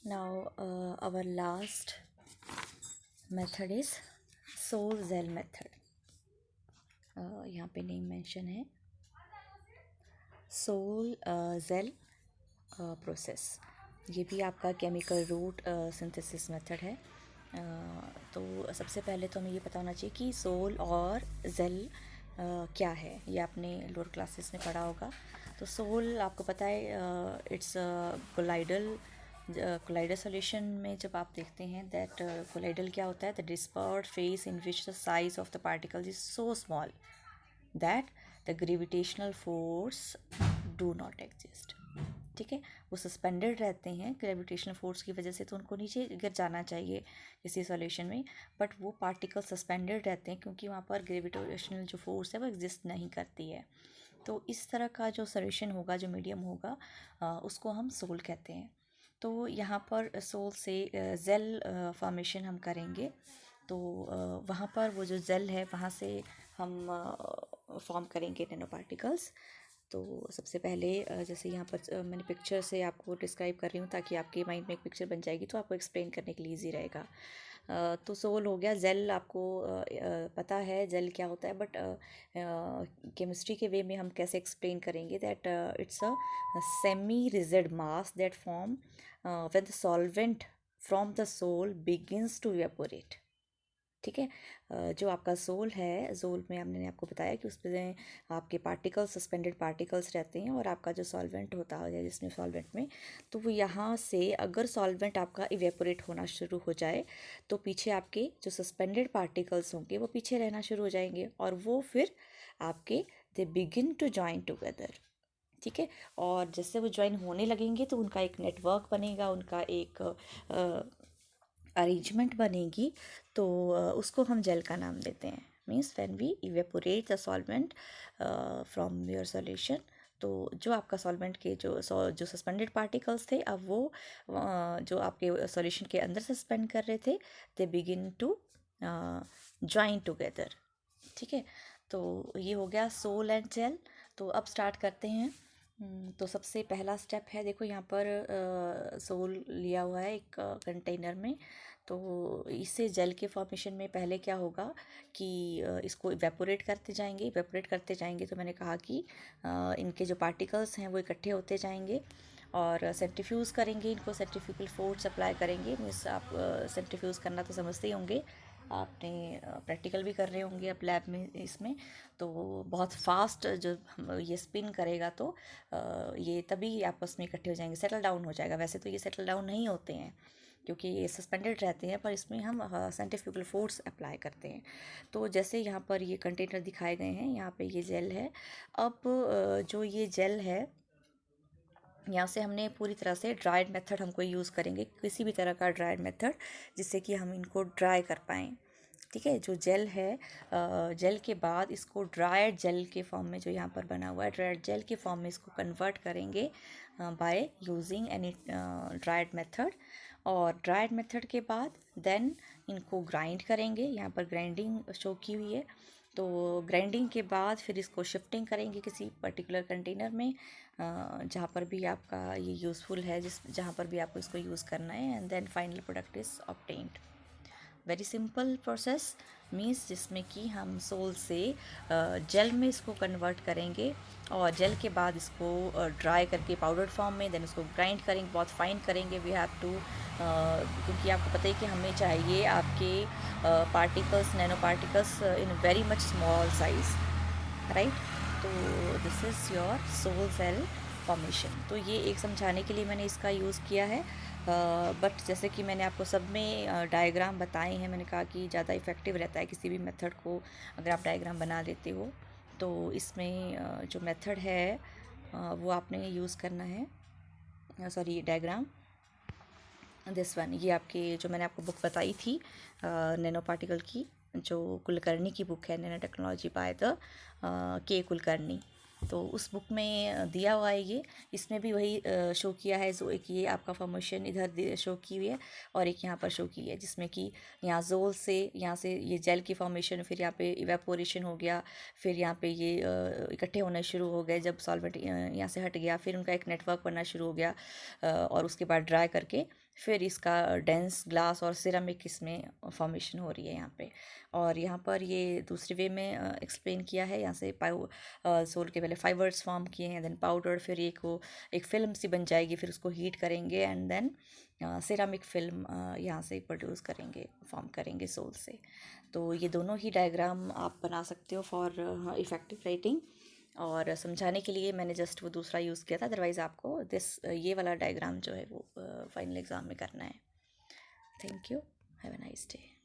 Now our last method is Sol-Gel method. यहाँ पे name mention है Sol-Gel प्रोसेस। ये भी आपका केमिकल रूट सिंथेसिस मेथड है। तो सबसे पहले तो हमें ये पता होना चाहिए कि सोल और जेल क्या है। ये आपने लोअर क्लासेस में पढ़ा होगा। तो सोल आपको पता है इट्स कोलाइडल सॉल्यूशन में जब आप देखते हैं दैट कोलाइडल क्या होता है, the dispersed face in which the size of the particles is so small that the gravitational force do not exist. ठीक है, वो सस्पेंडेड रहते हैं ग्रेविटेशनल फोर्स की वजह से, तो उनको नीचे गिर जाना चाहिए किसी सॉल्यूशन में, बट वो पार्टिकल सस्पेंडेड रहते हैं क्योंकि वहाँ पर ग्रेविटेशनल जो फोर्स है वो एग्जिस्ट नहीं करती है। तो इस तरह का जो सॉल्यूशन होगा, जो मीडियम होगा, उसको हम सोल कहते हैं। तो यहाँ पर सोल से जेल फॉर्मेशन हम करेंगे। तो वहाँ पर वो जो जेल है वहाँ से हम फॉर्म करेंगे नैनो पार्टिकल्स। तो सबसे पहले जैसे यहाँ पर मैंने पिक्चर से आपको डिस्क्राइब कर रही हूँ ताकि आपके माइंड में एक पिक्चर बन जाएगी, तो आपको एक्सप्लेन करने के लिए ईजी रहेगा। तो सोल हो गया। जेल आपको पता है जेल क्या होता है, बट केमिस्ट्री के वे में हम कैसे एक्सप्लेन करेंगे that it's a semi rigid mass that form when the solvent from the sol begins to evaporate. ठीक है, जो आपका सोल है, सोल में हमने आपको बताया कि उसमें आपके पार्टिकल्स, सस्पेंडेड पार्टिकल्स रहते हैं, और आपका जो सॉल्वेंट होता है जिसमें सॉल्वेंट में, तो वो यहाँ से अगर सॉल्वेंट आपका इवेपोरेट होना शुरू हो जाए तो पीछे आपके जो सस्पेंडेड पार्टिकल्स होंगे वो पीछे रहना शुरू हो जाएंगे, और वो फिर आपके they begin to join together. ठीक है, और जैसे वो ज्वाइन होने लगेंगे तो उनका एक नेटवर्क बनेगा, उनका एक अरेंजमेंट बनेगी। तो उसको हम जेल का नाम देते हैं। Means when we evaporate the solvent from your solution, तो जो आपका सॉल्वेंट के जो सस्पेंडेड पार्टिकल्स थे, अब वो जो आपके सॉल्यूशन के अंदर सस्पेंड कर रहे थे, they begin to join together. ठीक है, तो ये हो गया सोल एंड जेल। तो अब स्टार्ट करते हैं। तो सबसे पहला स्टेप है, देखो यहाँ पर सोल लिया हुआ है एक कंटेनर में। तो इससे जेल के फॉर्मेशन में पहले क्या होगा कि इसको इवेपोरेट करते जाएंगे। इवेपोरेट करते जाएंगे तो मैंने कहा कि इनके जो पार्टिकल्स हैं वो इकट्ठे होते जाएंगे, और सेंट्रीफ्यूज़ करेंगे इनको, सेंट्रीफ्यूगल फोर्स अप्लाई करेंगे। मीन्स आप सेंट्रीफ्यूज़ करना तो समझते ही होंगे, आपने प्रैक्टिकल भी कर रहे होंगे अब लैब में इसमें। तो बहुत फास्ट जो ये स्पिन करेगा, तो ये तभी आपस में इकट्ठे हो जाएंगे, सेटल डाउन हो जाएगा। वैसे तो ये सेटल डाउन नहीं होते हैं क्योंकि ये सस्पेंडेड रहते हैं, पर इसमें हम सेंट्रीफ्यूगल फोर्स अप्लाई करते हैं। तो जैसे यहाँ पर ये कंटेनर दिखाए गए हैं, यहाँ पे ये जेल है। अब जो ये जेल है, यहाँ से हमने पूरी तरह से ड्राइड मेथड हमको यूज़ करेंगे, किसी भी तरह का ड्राइड मेथड, जिससे कि हम इनको ड्राई कर पाएँ। ठीक है, जो जेल है, जेल के बाद इसको ड्राइड जेल के फॉर्म में, जो यहाँ पर बना हुआ है ड्राइड जेल के फॉर्म में, इसको कन्वर्ट करेंगे by using any dried method. और ड्राइड मेथड के बाद देन इनको ग्राइंड करेंगे। यहाँ पर ग्राइंडिंग शो की हुई है। तो ग्राइंडिंग के बाद फिर इसको शिफ्टिंग करेंगे किसी पर्टिकुलर कंटेनर में, जहाँ पर भी आपका ये यूज़फुल है, जहाँ पर भी आपको इसको यूज़ करना है, and then final product is obtained. Very simple process. Means जिसमें कि हम सोल से जेल में इसको कन्वर्ट करेंगे, और जेल के बाद इसको ड्राई करके पाउडर फॉर्म में, देन उसको ग्राइंड करेंगे, बहुत फाइन करेंगे। वी हैव टू, क्योंकि आपको पता है कि हमें चाहिए आपके particles, nano particles in very much small size, right. तो this is your sol gel formation. तो ये एक समझाने के लिए मैंने इसका यूज़ किया है, बट जैसे कि मैंने आपको सब में डायग्राम बताए हैं, मैंने कहा कि ज़्यादा इफ़ेक्टिव रहता है किसी भी मेथड को अगर आप डायग्राम बना लेते हो। तो इसमें जो मेथड है वो आपने यूज़ करना है, सॉरी डायग्राम, दिस वन। ये आपके जो मैंने आपको बुक बताई थी नैनो पार्टिकल की, जो कुलकर्णी की बुक है, नैनो टेक्नोलॉजी बाय द के कुलकर्णी, तो उस बुक में दिया हुआ है ये। इसमें भी वही शो किया है, जो एक ये आपका फॉर्मेशन इधर शो की हुई है, और एक यहाँ पर शो की है, जिसमें कि यहाँ जोल से, यहाँ से ये जेल की फॉर्मेशन, फिर यहाँ पे इवेपोरेशन हो गया, फिर यहाँ पे ये इकट्ठे होने शुरू हो गए जब सॉल्वेंट यहाँ से हट गया, फिर उनका एक नेटवर्क बनना शुरू हो गया, और उसके बाद ड्राई करके फिर इसका डेंस ग्लास और सिरामिक इसमें फॉर्मेशन हो रही है यहाँ पे। और यहाँ पर ये दूसरे वे में एक्सप्लेन किया है। यहाँ से सोल के पहले फाइबर्स फॉर्म किए हैं, देन पाउडर, फिर एक फिल्म सी बन जाएगी, फिर उसको हीट करेंगे एंड देन सिरामिक फिल्म यहाँ से प्रोड्यूस करेंगे, फॉर्म करेंगे सोल से। तो ये दोनों ही डायग्राम आप बना सकते हो फॉर इफ़ेक्टिव राइटिंग। और समझाने के लिए मैंने जस्ट वो दूसरा यूज़ किया था, अदरवाइज़ आपको ये वाला डायग्राम जो है वो फाइनल एग्ज़ाम में करना है। Thank you, have a nice day.